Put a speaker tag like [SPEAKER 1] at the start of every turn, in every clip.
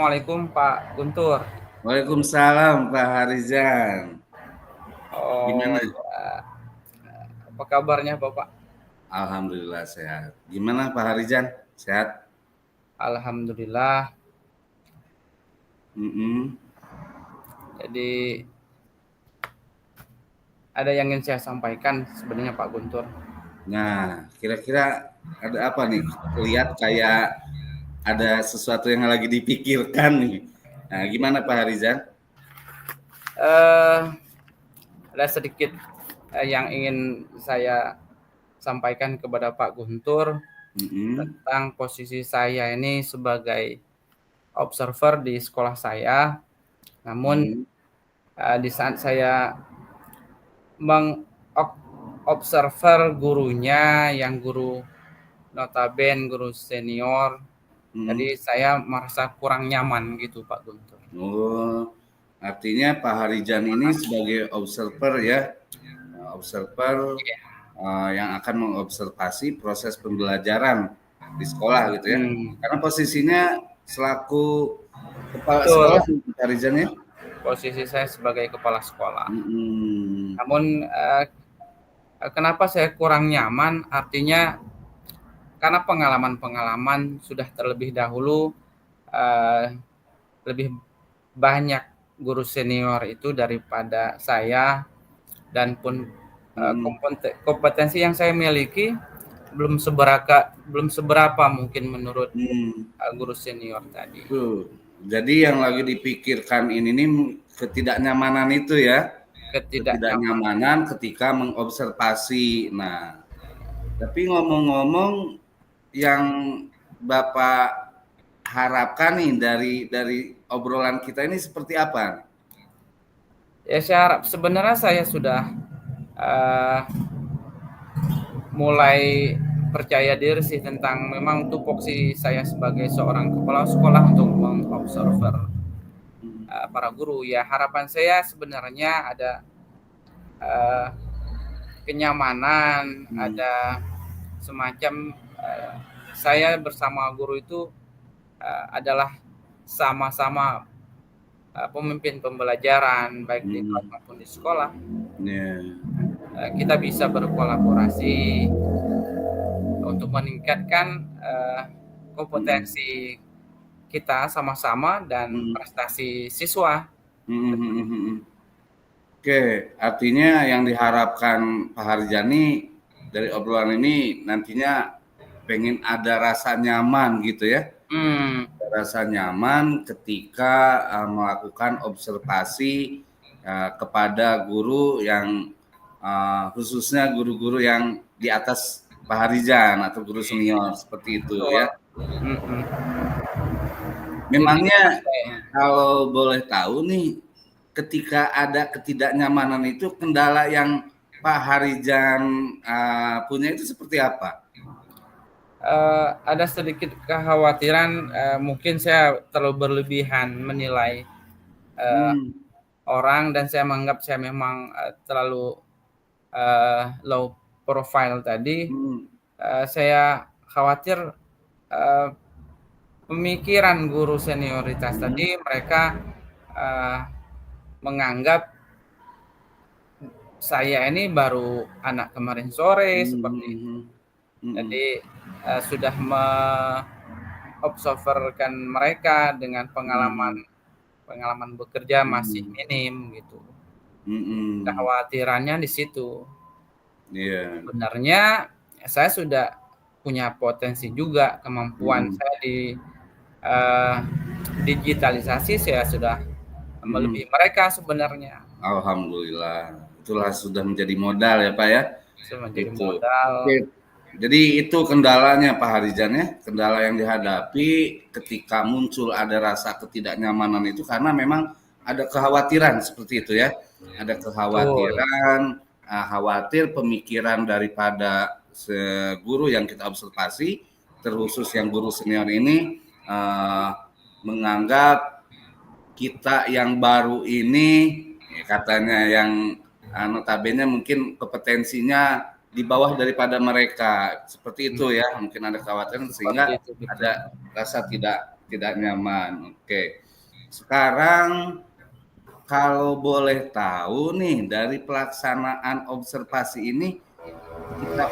[SPEAKER 1] Assalamualaikum Pak Guntur.
[SPEAKER 2] Waalaikumsalam Pak Harizan.
[SPEAKER 1] Oh
[SPEAKER 2] Gimana?
[SPEAKER 1] ya, apa kabarnya Bapak?
[SPEAKER 2] Alhamdulillah sehat. Gimana Pak Harizan? Sehat?
[SPEAKER 1] Alhamdulillah.
[SPEAKER 2] Mm-mm.
[SPEAKER 1] Jadi ada yang ingin saya sampaikan sebenarnya Pak Guntur.
[SPEAKER 2] Nah, kira-kira ada apa nih? Lihat kayak ada sesuatu yang lagi dipikirkan nih. Nah, gimana Pak Harizan?
[SPEAKER 1] Eh, ada sedikit yang ingin saya sampaikan kepada Pak Guntur
[SPEAKER 2] Mm-mm.
[SPEAKER 1] tentang posisi saya ini sebagai observer di sekolah saya. Namun
[SPEAKER 2] Mm-mm.
[SPEAKER 1] di saat saya mengobserver gurunya yang guru notaben guru senior,
[SPEAKER 2] Mm-mm.
[SPEAKER 1] jadi saya merasa kurang nyaman gitu Pak Guntur.
[SPEAKER 2] Oh, artinya Pak Harizan ini sebagai observer ya, observer
[SPEAKER 1] Iya.
[SPEAKER 2] yang akan mengobservasi proses pembelajaran di sekolah gitu ya.
[SPEAKER 1] Hmm,
[SPEAKER 2] Karena posisinya selaku kepala
[SPEAKER 1] betul.
[SPEAKER 2] sekolah Pak Rizan ya.
[SPEAKER 1] Posisi saya sebagai kepala sekolah.
[SPEAKER 2] Mm-mm.
[SPEAKER 1] Namun kenapa saya kurang nyaman? Artinya karena pengalaman-pengalaman sudah terlebih dahulu eh, lebih banyak guru senior itu daripada saya, dan pun
[SPEAKER 2] Mm-mm.
[SPEAKER 1] kompetensi yang saya miliki belum seberapa mungkin menurut
[SPEAKER 2] Mm.
[SPEAKER 1] guru senior tadi.
[SPEAKER 2] Tuh. Jadi yang lagi dipikirkan ini nih ketidaknyamanan itu ya,
[SPEAKER 1] Ketidaknyamanan.
[SPEAKER 2] ketidaknyamanan ketika mengobservasi. Nah, tapi ngomong-ngomong yang Bapak harapkan nih dari obrolan kita ini seperti apa?
[SPEAKER 1] Ya saya harap, sebenarnya saya sudah uh, mulai percaya diri sih tentang memang tupoksi saya sebagai seorang kepala sekolah untuk mengobserver para guru. Ya harapan saya sebenarnya ada uh, kenyamanan,
[SPEAKER 2] Hmm.
[SPEAKER 1] ada semacam saya bersama guru itu adalah sama-sama pemimpin pembelajaran baik di kelas
[SPEAKER 2] Hmm.
[SPEAKER 1] maupun di sekolah.
[SPEAKER 2] Yeah.
[SPEAKER 1] Kita bisa berkolaborasi untuk meningkatkan
[SPEAKER 2] Hmm.
[SPEAKER 1] kompetensi kita sama-sama dan
[SPEAKER 2] Hmm.
[SPEAKER 1] prestasi siswa.
[SPEAKER 2] Hmm. Hmm. Hmm. Oke, artinya yang diharapkan Pak Harjani dari obrolan ini nantinya pengen ada rasa nyaman gitu ya.
[SPEAKER 1] Hmm,
[SPEAKER 2] Rasa nyaman ketika melakukan observasi kepada guru yang khususnya guru-guru yang di atas Pak Harizan atau guru senior seperti itu
[SPEAKER 1] betul.
[SPEAKER 2] ya.
[SPEAKER 1] Hmm. Jadi
[SPEAKER 2] Memangnya kalau boleh tahu nih, ketika ada ketidaknyamanan itu kendala yang Pak Harizan punya itu seperti apa?
[SPEAKER 1] ada sedikit kekhawatiran, mungkin saya terlalu berlebihan menilai uh,
[SPEAKER 2] Hmm.
[SPEAKER 1] orang, dan saya menganggap saya memang terlalu low profile tadi.
[SPEAKER 2] Hmm.
[SPEAKER 1] Saya khawatir uh, pemikiran guru senioritas
[SPEAKER 2] Hmm.
[SPEAKER 1] tadi, mereka uh, menganggap saya ini baru anak kemarin sore seperti itu.
[SPEAKER 2] Hmm. Hmm.
[SPEAKER 1] Jadi sudah mengobserverkan mereka dengan
[SPEAKER 2] Hmm.
[SPEAKER 1] pengalaman bekerja masih
[SPEAKER 2] Hmm.
[SPEAKER 1] minim gitu.
[SPEAKER 2] Hmm.
[SPEAKER 1] Kekhawatirannya di situ.
[SPEAKER 2] Iya.
[SPEAKER 1] Sebenarnya saya sudah punya potensi juga, kemampuan
[SPEAKER 2] Hmm.
[SPEAKER 1] saya di uh, digitalisasi saya sudah
[SPEAKER 2] Hmm.
[SPEAKER 1] melebihi mereka sebenarnya.
[SPEAKER 2] Alhamdulillah, itulah sudah menjadi modal ya Pak ya.
[SPEAKER 1] Sudah menjadi
[SPEAKER 2] Itu.
[SPEAKER 1] modal.
[SPEAKER 2] Oke. Jadi itu kendalanya Pak Harizan ya, kendala yang dihadapi ketika muncul ada rasa ketidaknyamanan itu karena memang ada kekhawatiran seperti itu ya. Ada
[SPEAKER 1] Betul.
[SPEAKER 2] kekhawatiran, khawatir pemikiran daripada guru yang kita observasi, terkhusus yang guru senior ini menganggap kita yang baru ini katanya yang notabene mungkin kompetensinya di bawah daripada mereka, seperti itu ya, mungkin ada kekhawatiran
[SPEAKER 1] Seperti
[SPEAKER 2] sehingga
[SPEAKER 1] itu, betul.
[SPEAKER 2] ada rasa tidak tidak nyaman. Oke. Sekarang kalau boleh tahu nih dari pelaksanaan observasi ini ketika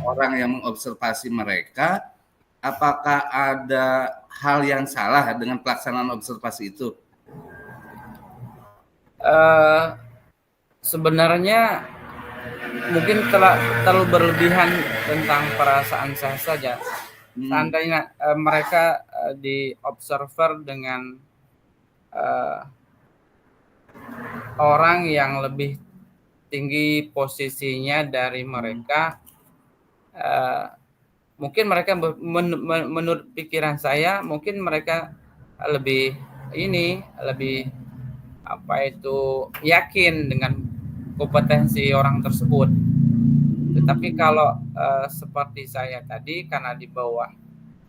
[SPEAKER 2] orang yang mengobservasi mereka, apakah ada hal yang salah dengan pelaksanaan observasi itu?
[SPEAKER 1] Sebenarnya mungkin terlalu berlebihan tentang perasaan saya saja. Seandainya mereka di observer dengan orang yang lebih tinggi posisinya dari mereka, mungkin mereka menurut pikiran saya mungkin mereka lebih yakin dengan kompetensi orang tersebut. Tetapi kalau seperti saya tadi, karena di bawah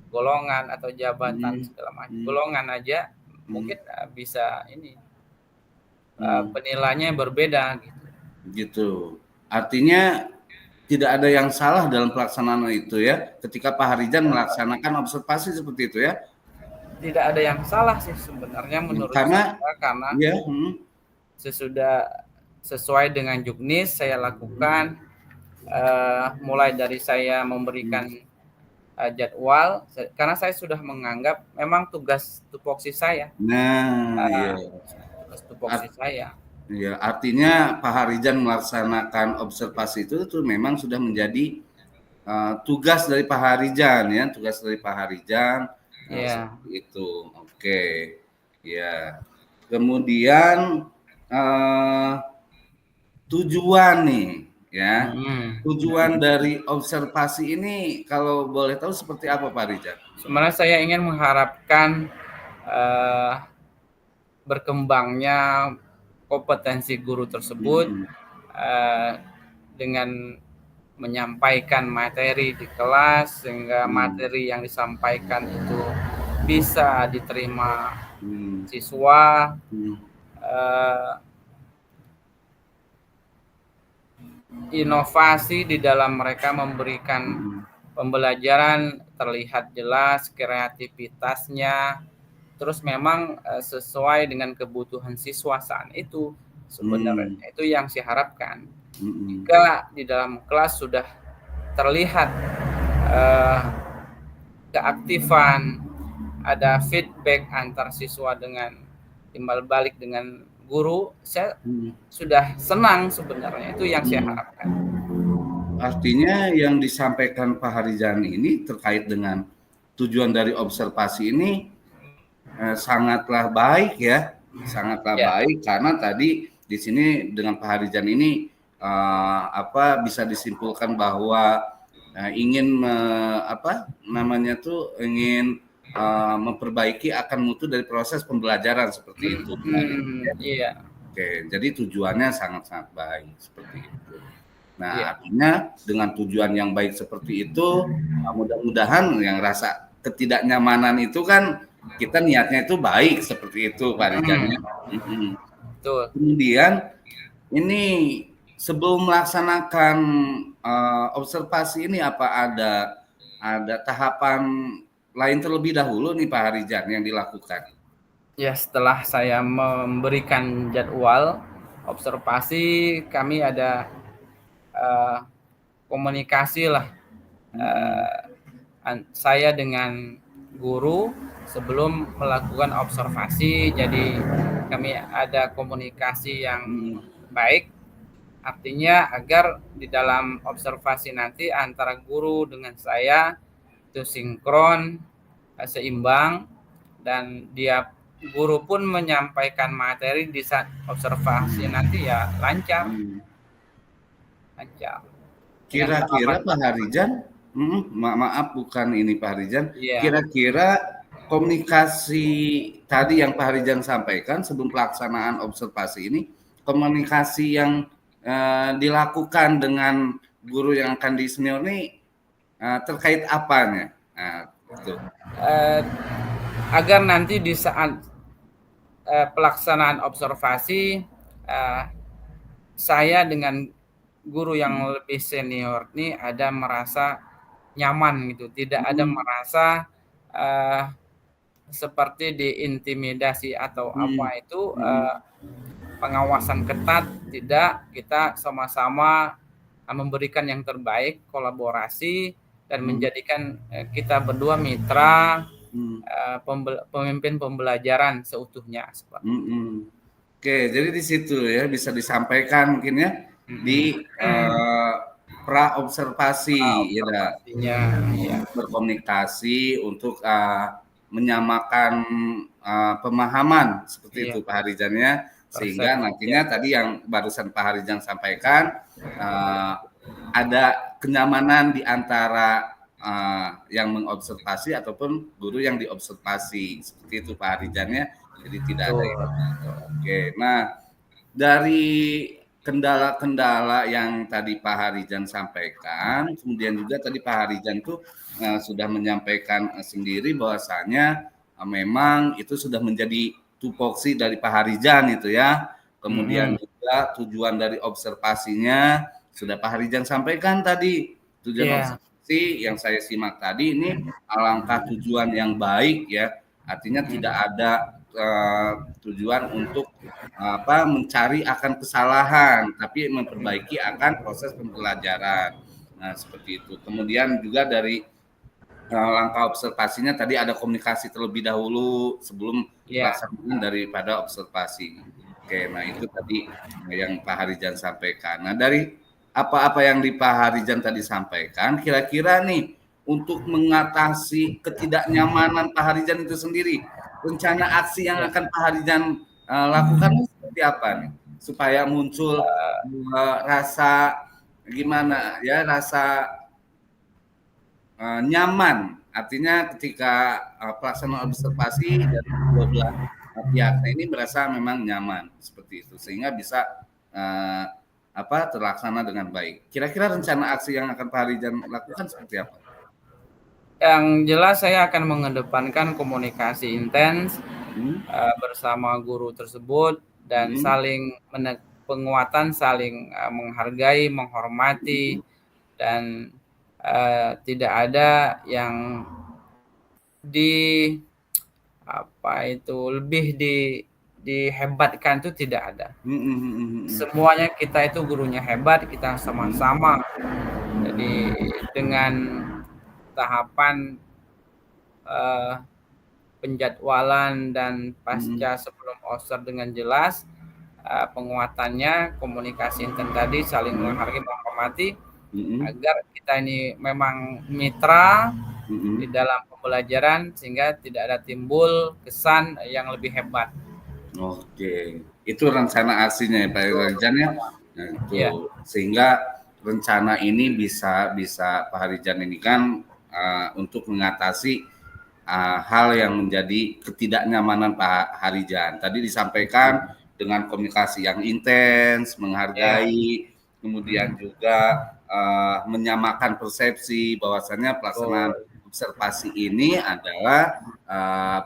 [SPEAKER 1] golongan atau jabatan segala macam golongan aja, mungkin bisa penilaiannya berbeda
[SPEAKER 2] gitu. Artinya tidak ada yang salah dalam pelaksanaan itu ya, ketika Pak Harijan melaksanakan observasi seperti itu ya?
[SPEAKER 1] Tidak ada yang salah sih sebenarnya menurut saya, karena sesudah sesuai dengan juknis saya lakukan, mulai dari saya memberikan jadwal, karena saya sudah menganggap memang tugas tupoksi saya. Tugas tupoksi saya.
[SPEAKER 2] Ya, artinya Pak Harijan melaksanakan observasi itu memang sudah menjadi tugas dari Pak Harijan ya, tugas dari Pak Harijan. Seperti itu. Oke. Ya. Kemudian tujuan nih ya. Tujuan dari observasi ini kalau boleh tahu seperti apa Pak Harijan?
[SPEAKER 1] Sebenarnya saya ingin mengharapkan berkembangnya kompetensi guru tersebut dengan menyampaikan materi di kelas, sehingga materi yang disampaikan itu bisa diterima siswa, inovasi di dalam mereka memberikan pembelajaran terlihat jelas, kreativitasnya, terus memang sesuai dengan kebutuhan siswa saat itu. Sebenarnya itu yang saya harapkan. Jika di dalam kelas sudah terlihat keaktifan, ada feedback antar siswa dengan timbal balik dengan guru, saya sudah senang sebenarnya. Itu yang saya harapkan.
[SPEAKER 2] Artinya yang disampaikan Pak Harijan ini terkait dengan tujuan dari observasi ini sangatlah baik ya, sangatlah baik, karena tadi di sini dengan Pak Harijan ini bisa disimpulkan bahwa ingin ingin memperbaiki akan mutu dari proses pembelajaran seperti itu. Oke, jadi tujuannya sangat-sangat baik seperti itu. Nah, artinya dengan tujuan yang baik seperti itu, mudah-mudahan yang rasa ketidaknyamanan itu kan kita niatnya itu baik seperti itu Pak Harijan. Kemudian ini sebelum melaksanakan observasi ini apa ada tahapan lain terlebih dahulu nih Pak Harijan yang dilakukan?
[SPEAKER 1] Ya, setelah saya memberikan jadwal observasi, kami ada komunikasi lah, saya dengan guru sebelum melakukan observasi. Jadi kami ada komunikasi yang baik, artinya agar di dalam observasi nanti antara guru dengan saya itu sinkron, seimbang, dan guru pun menyampaikan materi di saat observasi nanti ya lancar.
[SPEAKER 2] Kira-kira Pak Harijan, maaf bukan ini Pak Harijan, kira-kira komunikasi tadi yang Pak Harijan sampaikan sebelum pelaksanaan observasi ini, komunikasi yang dilakukan dengan guru yang akan di senior ini terkait apanya?
[SPEAKER 1] Agar nanti di saat pelaksanaan observasi, saya dengan guru yang lebih senior ini ada merasa nyaman gitu, tidak ada merasa eh, seperti diintimidasi atau
[SPEAKER 2] Hmm.
[SPEAKER 1] apa itu,
[SPEAKER 2] Hmm.
[SPEAKER 1] pengawasan ketat, tidak, kita sama-sama memberikan yang terbaik, kolaborasi, dan
[SPEAKER 2] Hmm.
[SPEAKER 1] menjadikan kita berdua mitra,
[SPEAKER 2] Hmm.
[SPEAKER 1] pemimpin pembelajaran seutuhnya seperti itu.
[SPEAKER 2] Hmm. Oke, jadi di situ ya bisa disampaikan mungkin ya di pra observasi ya,
[SPEAKER 1] Observasinya, ya,
[SPEAKER 2] berkomunikasi untuk menyamakan pemahaman seperti
[SPEAKER 1] iya,
[SPEAKER 2] itu Pak Harijan ya, sehingga
[SPEAKER 1] persepsi, ya,
[SPEAKER 2] nantinya tadi yang barusan Pak Harijan sampaikan ada kenyamanan di antara yang mengobservasi ataupun guru yang diobservasi seperti itu Pak Harijan ya, jadi tidak ada
[SPEAKER 1] betul.
[SPEAKER 2] itu. Oke, nah dari kendala-kendala yang tadi Pak Harijan sampaikan, kemudian juga tadi Pak Harijan tuh sudah menyampaikan sendiri bahwasanya memang itu sudah menjadi tupoksi dari Pak Harijan itu ya. Kemudian
[SPEAKER 1] Mm-mm.
[SPEAKER 2] juga tujuan dari observasinya sudah Pak Harijan sampaikan tadi. Tujuan
[SPEAKER 1] Iya,
[SPEAKER 2] observasi yang saya simak tadi ini alangkah tujuan yang baik ya. Artinya tidak
[SPEAKER 1] mm,
[SPEAKER 2] ada tujuan untuk mencari akan kesalahan, tapi memperbaiki akan proses pembelajaran. Nah, seperti itu. Kemudian juga dari langkah observasinya tadi ada komunikasi terlebih dahulu sebelum
[SPEAKER 1] iya,
[SPEAKER 2] pelaksanaan daripada observasi. Oke, nah itu tadi yang Pak Harijan sampaikan. Nah, dari apa-apa yang di Pak Harijan tadi sampaikan, kira-kira nih untuk mengatasi ketidaknyamanan Pak Harijan itu sendiri, rencana aksi yang
[SPEAKER 1] iya.
[SPEAKER 2] akan Pak Harijan lakukan seperti apa nih? Supaya muncul rasa gimana ya, rasa nyaman. Artinya ketika pelaksanaan observasi dari kedua belah pihaknya ini merasa memang nyaman seperti itu, sehingga bisa uh, terlaksana dengan baik. Kira-kira rencana aksi yang akan Pak Harijan lakukan seperti apa?
[SPEAKER 1] Yang jelas saya akan mengedepankan komunikasi intens
[SPEAKER 2] Hmm.
[SPEAKER 1] bersama guru tersebut, dan
[SPEAKER 2] Hmm.
[SPEAKER 1] penguatan saling menghargai, menghormati,
[SPEAKER 2] Hmm.
[SPEAKER 1] dan tidak ada yang di apa itu lebih dihebatkan, itu tidak ada.
[SPEAKER 2] Hmm. Hmm. Hmm.
[SPEAKER 1] Semuanya kita itu gurunya hebat, kita sama-sama. Jadi dengan tahapan eh, penjadwalan dan
[SPEAKER 2] Hmm.
[SPEAKER 1] pasca sebelum OSER dengan jelas, penguatannya, komunikasi intent tadi, saling
[SPEAKER 2] Hmm.
[SPEAKER 1] menghargai, menghormati,
[SPEAKER 2] Hmm.
[SPEAKER 1] agar kita ini memang mitra di
[SPEAKER 2] Hmm.
[SPEAKER 1] dalam pembelajaran, sehingga tidak ada timbul kesan yang lebih hebat.
[SPEAKER 2] Oke, itu rencana aksinya ya Pak
[SPEAKER 1] Itu
[SPEAKER 2] Harijan ya. Nah, itu
[SPEAKER 1] ya,
[SPEAKER 2] sehingga rencana ini bisa bisa Pak Harijan ini kan untuk mengatasi hal yang menjadi ketidaknyamanan Pak Harijan. Tadi disampaikan dengan komunikasi yang intens,
[SPEAKER 1] ya,
[SPEAKER 2] menghargai, kemudian juga menyamakan persepsi bahwasannya pelaksanaan
[SPEAKER 1] betul.
[SPEAKER 2] observasi ini adalah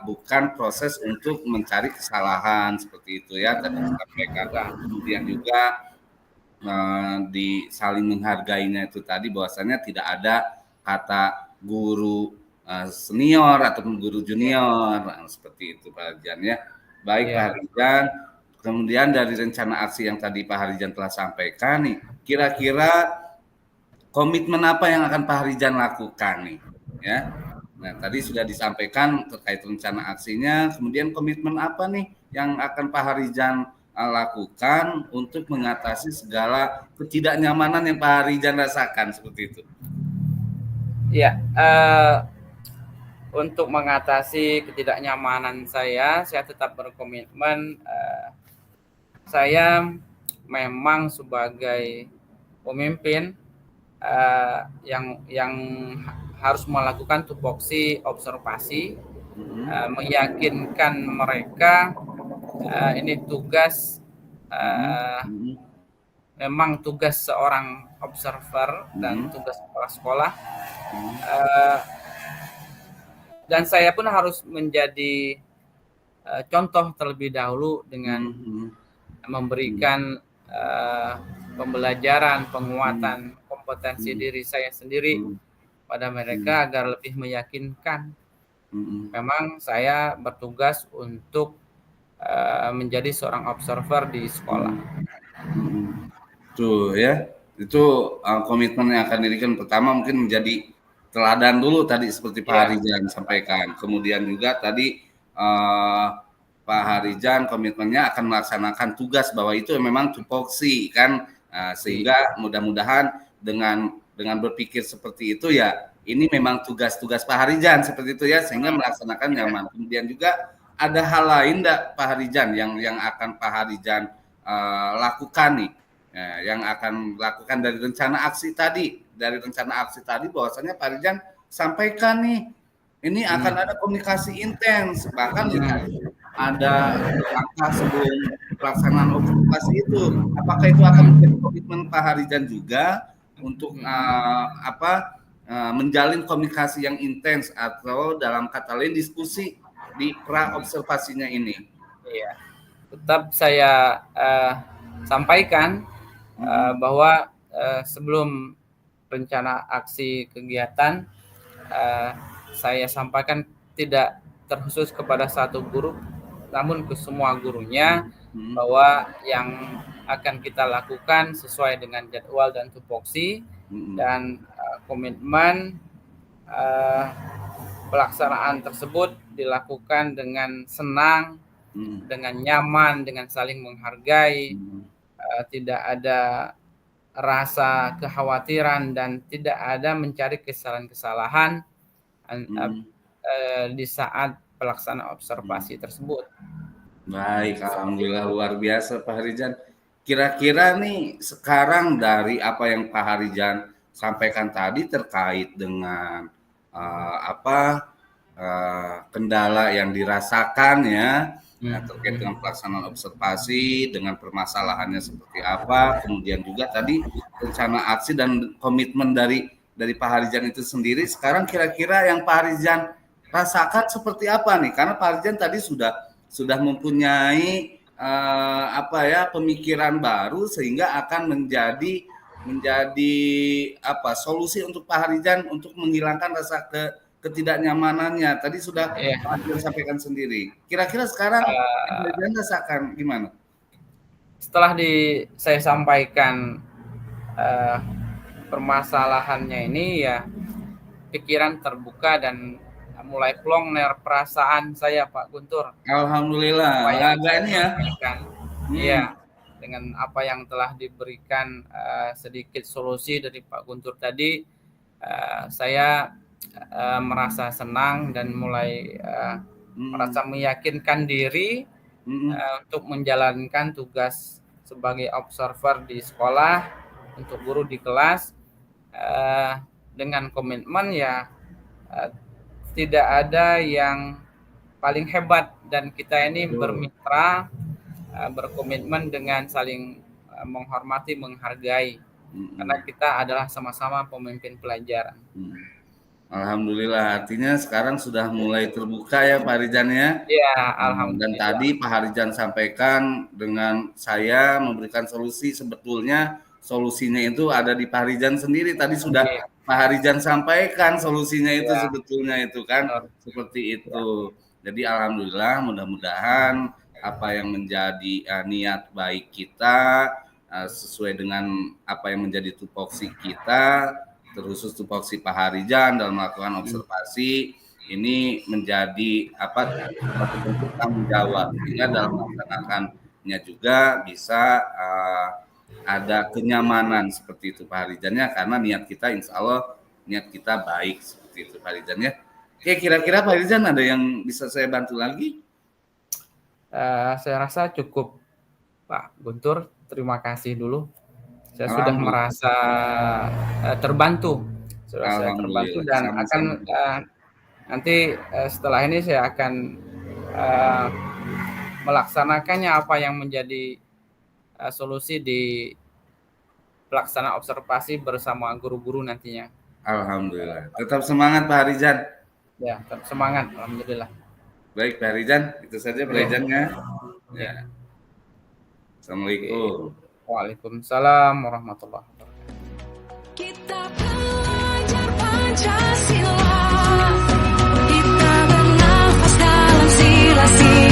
[SPEAKER 2] bukan proses untuk mencari kesalahan seperti itu ya tadi disampaikan. Kemudian juga di saling menghargainya itu tadi bahwasannya tidak ada kata guru senior ataupun guru
[SPEAKER 1] Ya,
[SPEAKER 2] junior seperti itu Pak Harijan ya. Baik Pak
[SPEAKER 1] ya.
[SPEAKER 2] Harijan, kemudian dari rencana aksi yang tadi Pak Harijan telah sampaikan nih, kira-kira komitmen apa yang akan Pak Harijan lakukan nih ya. Nah, tadi sudah disampaikan terkait rencana aksinya, kemudian komitmen apa nih yang akan Pak Harijan lakukan untuk mengatasi segala ketidaknyamanan yang Pak Harijan rasakan seperti itu.
[SPEAKER 1] Ya, untuk mengatasi ketidaknyamanan saya tetap berkomitmen. Saya memang sebagai pemimpin yang harus melakukan tupoksi observasi, meyakinkan mereka ini tugas, memang tugas seorang observer dan tugas kepala sekolah, dan saya pun harus menjadi contoh terlebih dahulu dengan memberikan pembelajaran, penguatan kompetensi diri saya sendiri pada mereka agar lebih meyakinkan Memang saya bertugas untuk menjadi seorang observer di sekolah.
[SPEAKER 2] Tuh ya, itu komitmen yang akan diberikan. Pertama mungkin menjadi teladan dulu tadi seperti Pak Harijan sampaikan. Kemudian juga tadi Pak Harijan komitmennya akan melaksanakan tugas bahwa itu memang tupoksi kan, sehingga mudah-mudahan dengan berpikir seperti itu ya, ini memang tugas-tugas Pak Harijan seperti itu ya, sehingga melaksanakan nyaman. Kemudian juga ada hal lain enggak Pak Harijan yang akan Pak Harijan lakukan nih, yang akan lakukan dari rencana aksi tadi, bahwasanya Pak Harijan sampaikan nih, ini akan ada komunikasi intens, bahkan ada langkah sebelum pelaksanaan observasi itu. Apakah itu akan menjadi komitmen Pak Harijan juga untuk menjalin komunikasi yang intens atau dalam kata lain diskusi di pra observasinya ini?
[SPEAKER 1] Iya, tetap saya sampaikan bahwa sebelum rencana aksi kegiatan saya sampaikan tidak terkhusus kepada satu guru, namun ke semua gurunya bahwa yang akan kita lakukan sesuai dengan jadwal dan tupoksi dan komitmen pelaksanaan tersebut dilakukan dengan senang, dengan nyaman, dengan saling menghargai, tidak ada rasa kekhawatiran dan tidak ada mencari kesalahan-kesalahan di saat pelaksanaan observasi tersebut.
[SPEAKER 2] Baik, alhamdulillah luar biasa Pak Harijan. Kira-kira nih sekarang dari apa yang Pak Harijan sampaikan tadi terkait dengan kendala yang dirasakan ya, terkait dengan pelaksanaan observasi, dengan permasalahannya seperti apa, kemudian juga tadi rencana aksi dan komitmen dari Pak Harijan itu sendiri. Sekarang kira-kira yang Pak Harijan rasakan seperti apa nih? Karena Pak Harijan tadi sudah mempunyai pemikiran baru sehingga akan menjadi solusi untuk Pak Harijan untuk menghilangkan rasa ketidaknyamanannya. Tadi sudah Pak Harijan sampaikan sendiri. Kira-kira sekarang Pak Harijan rasakan gimana?
[SPEAKER 1] Setelah saya sampaikan permasalahannya ini ya, pikiran terbuka dan mulai plong perasaan saya Pak Guntur.
[SPEAKER 2] Alhamdulillah.
[SPEAKER 1] Iya, dengan apa yang telah diberikan sedikit solusi dari Pak Guntur tadi, saya merasa senang dan mulai merasa meyakinkan diri untuk menjalankan tugas sebagai observer di sekolah untuk guru di kelas dengan komitmen ya. Tidak ada yang paling hebat dan kita ini bermitra, berkomitmen dengan saling menghormati, menghargai, karena kita adalah sama-sama pemimpin pelajaran.
[SPEAKER 2] Alhamdulillah, artinya sekarang sudah mulai terbuka ya Pak Harijan ya.
[SPEAKER 1] Iya, alhamdulillah.
[SPEAKER 2] Dan tadi Pak Harijan sampaikan dengan saya memberikan solusi, sebetulnya solusinya itu ada di Pak Harijan sendiri. Tadi sudah Pak Harijan sampaikan solusinya itu sebetulnya itu kan seperti itu. Jadi alhamdulillah, mudah-mudahan apa yang menjadi niat baik kita sesuai dengan apa yang menjadi tupoksi kita, terkhusus tupoksi Pak Harijan dalam melakukan observasi ini menjadi bentuk tanggung jawab, sehingga dalam melaksanakannya juga bisa ada kenyamanan seperti itu Pak Harijannya, karena niat kita insya Allah niat kita baik seperti itu Pak Harijannya. Oke, kira-kira Pak Harijan ada yang bisa saya bantu lagi?
[SPEAKER 1] Saya rasa cukup Pak Guntur, terima kasih dulu. Saya sudah merasa terbantu, dan akan nanti setelah ini saya akan melaksanakannya apa yang menjadi solusi di pelaksanaan observasi bersama guru-guru nantinya.
[SPEAKER 2] Alhamdulillah. Tetap semangat Pak Harijan.
[SPEAKER 1] Ya, tetap semangat. Alhamdulillah.
[SPEAKER 2] Baik Pak Harijan, itu saja Pak Harijannya. Ya. Assalamualaikum.
[SPEAKER 1] Waalaikumsalam warahmatullahi wabarakatuh.
[SPEAKER 3] Kita belajar Pancasila. Kita relasi